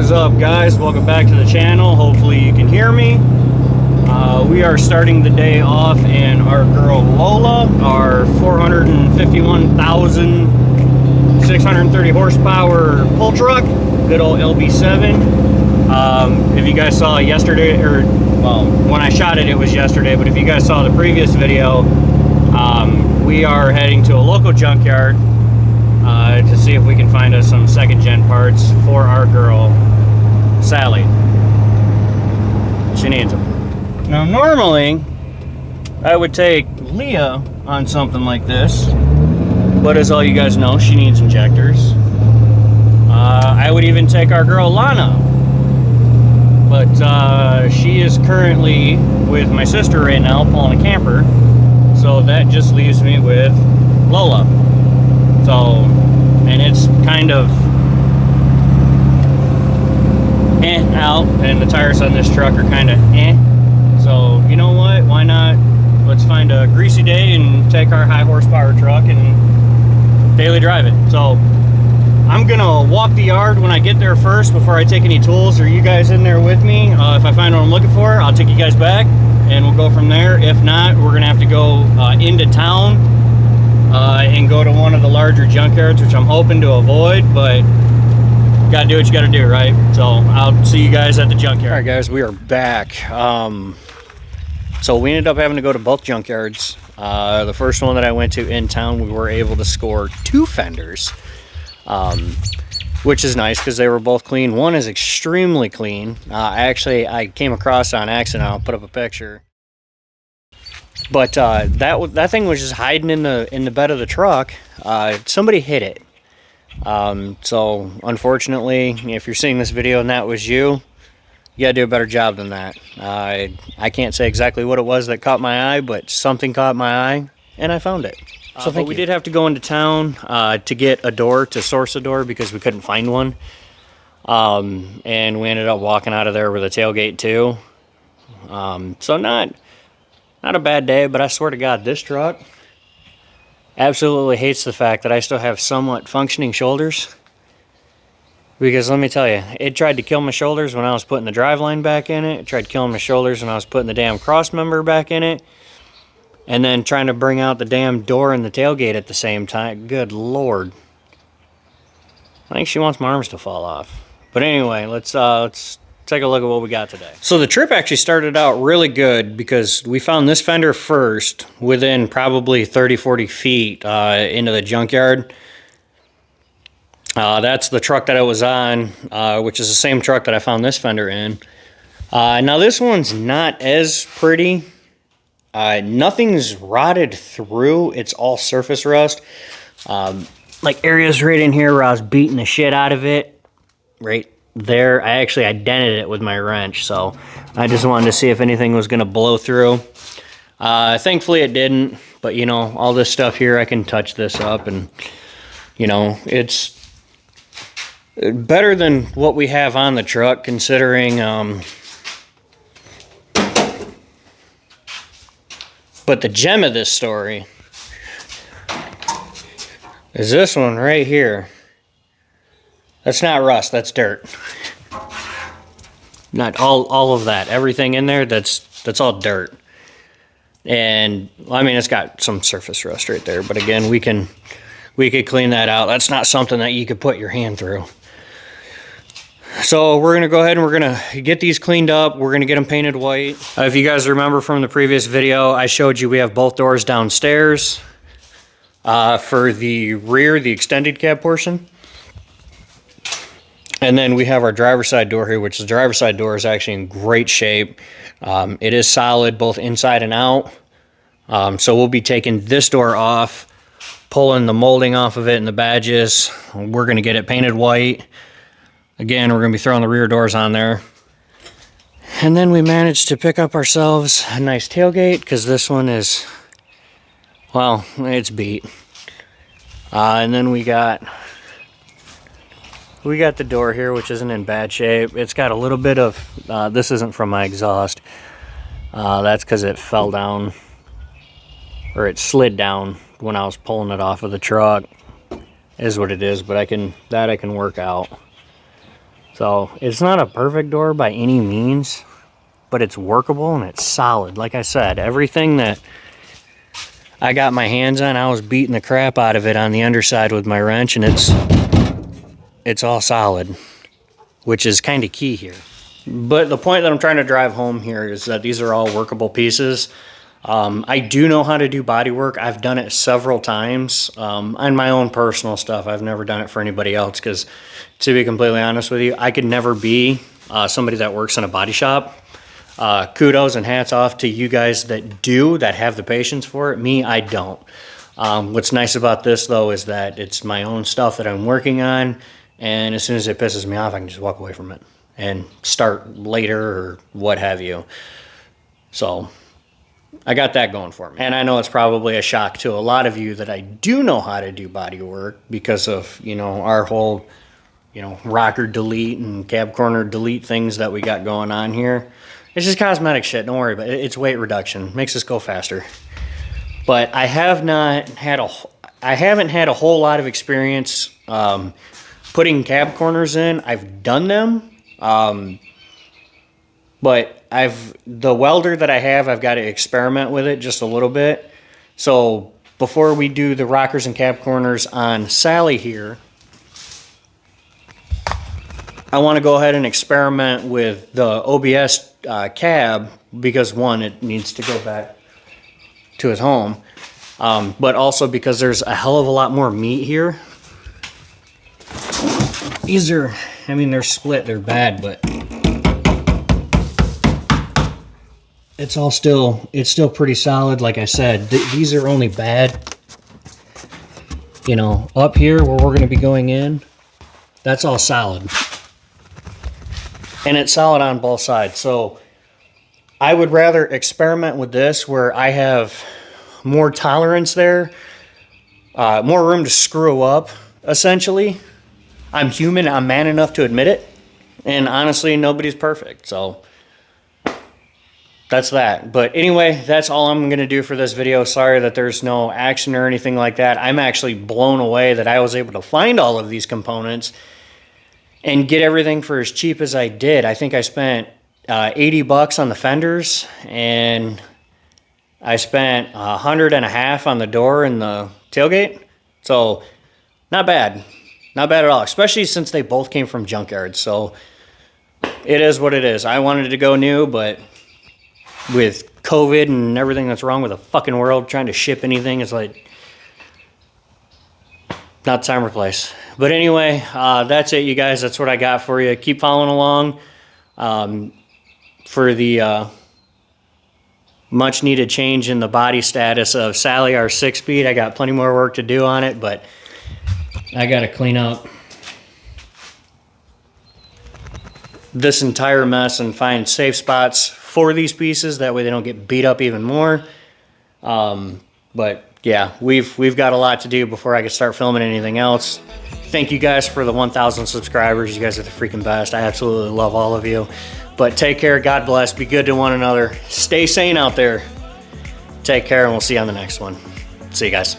What is up, guys? Welcome back to the channel. Hopefully you can hear me. We are starting the day off in our girl Lola, our 451,630 horsepower pull truck, good old LB7. If you guys saw yesterday, or well, when I shot it, it was yesterday, but if you guys saw the previous video, we are heading to a local junkyard to see if we can find us some second gen parts for our girl Sally. She needs them. Now normally I would take Leah on something like this, but as all you guys know, she needs injectors. I would even take our girl Lana, but she is currently with my sister right now pulling a camper, so that just leaves me with Lola. So, and it's kind of out, and the tires on this truck are kind of so you know what, why not, let's find a greasy day and take our high horsepower truck and daily drive it. So I'm gonna walk the yard when I get there first before I take any tools. Are you guys in there with me? If I find what I'm looking for, I'll take you guys back and we'll go from there. If not, we're gonna have to go into town and go to one of the larger junkyards, which I'm hoping to avoid, but you gotta do what you gotta do, right? So I'll see you guys at the junkyard. All right, guys, we are back. So we ended up having to go to both junkyards. The first one that I went to in town, we were able to score 2 fenders, which is nice because they were both clean. One is extremely clean. I came across on accident. I'll put up a picture. But that thing was just hiding in the bed of the truck. Somebody hit it. So unfortunately, if you're seeing this video and that was you gotta do a better job than that. I can't say exactly what it was that caught my eye, but something caught my eye and I found it. So we did have to go into town to get a door, to source a door, because we couldn't find one. And we ended up walking out of there with a tailgate too. So not a bad day, but I swear to God, this truck absolutely hates the fact that I still have somewhat functioning shoulders. Because let me tell you, it tried to kill my shoulders when I was putting the driveline back in it. It tried killing my shoulders when I was putting the damn cross member back in it. And then trying to bring out the damn door and the tailgate at the same time. Good Lord. I think she wants my arms to fall off. But anyway, let's take a look at what we got today. So the trip actually started out really good because we found this fender first within probably 30-40 feet into the junkyard. That's the truck that I was on, which is the same truck that I found this fender in. Now this one's not as pretty. Nothing's rotted through. It's all surface rust. Like areas right in here where I was beating the shit out of it. Right there, I dented it with my wrench, so I just wanted to see if anything was going to blow through. Thankfully it didn't, but you know, all this stuff here, I can touch this up, and you know, it's better than what we have on the truck, considering but the gem of this story is this one right here. That's not rust, that's dirt. Not all of that. Everything in there, that's all dirt. And I mean, it's got some surface rust right there, but again, we could clean that out. That's not something that you could put your hand through. So we're gonna go ahead and we're gonna get these cleaned up. We're gonna get them painted white. If you guys remember from the previous video, I showed you we have both doors downstairs for the rear, the extended cab portion. And then we have our driver's side door here, which the driver's side door is actually in great shape. It is solid both inside and out. So we'll be taking this door off, pulling the molding off of it and the badges. We're gonna get it painted white. Again, we're going to be throwing the rear doors on there. And then we managed to pick up ourselves a nice tailgate, because this one is, well, it's beat. And then we got the door here, which isn't in bad shape. It's got a little bit of, this isn't from my exhaust. That's because it fell down, or it slid down when I was pulling it off of the truck, is what it is. But I can work out. So it's not a perfect door by any means, but it's workable and it's solid. Like I said, everything that I got my hands on, I was beating the crap out of it on the underside with my wrench, and it's all solid, which is kind of key here. But the point that I'm trying to drive home here is that these are all workable pieces. I do know how to do body work. I've done it several times on my own personal stuff. I've never done it for anybody else because, to be completely honest with you, I could never be somebody that works in a body shop. Kudos and hats off to you guys that have the patience for it. Me, I don't. What's nice about this, though, is that it's my own stuff that I'm working on, and as soon as it pisses me off, I can just walk away from it and start later or what have you. So I got that going for me. And I know it's probably a shock to a lot of you that I do know how to do body work because of, our whole, rocker delete and cab corner delete things that we got going on here. It's just cosmetic shit, don't worry about it. It's weight reduction, makes us go faster. But I haven't had a whole lot of experience putting cab corners in. I've done them. But the welder that I have, I've got to experiment with it just a little bit. So before we do the rockers and cab corners on Sally here, I want to go ahead and experiment with the OBS cab because, one, it needs to go back to his home, but also because there's a hell of a lot more meat here. These are, they're split, they're bad, but it's still pretty solid. Like I said, these are only bad, up here where we're going to be going in, that's all solid. And it's solid on both sides. So I would rather experiment with this where I have more tolerance there, more room to screw up, essentially. I'm human, I'm man enough to admit it. And honestly, nobody's perfect, so that's that. But anyway, that's all I'm going to do for this video. Sorry that there's no action or anything like that. I'm actually blown away that I was able to find all of these components and get everything for as cheap as I did. I think I spent 80 bucks on the fenders, and I spent $150 on the door and the tailgate. So not bad. Not bad at all, especially since they both came from junkyards. So it is what it is. I wanted to go new, but with COVID and everything that's wrong with the fucking world, trying to ship anything is like not time or place. But anyway, that's it, you guys. That's what I got for you. Keep following along for the much needed change in the body status of Sally, our 6-speed. I got plenty more work to do on it, but I got to clean up this entire mess and find safe spots for these pieces. That way they don't get beat up even more. But yeah, we've got a lot to do before I can start filming anything else. Thank you guys for the 1,000 subscribers. You guys are the freaking best. I absolutely love all of you. But take care. God bless. Be good to one another. Stay sane out there. Take care, and we'll see you on the next one. See you guys.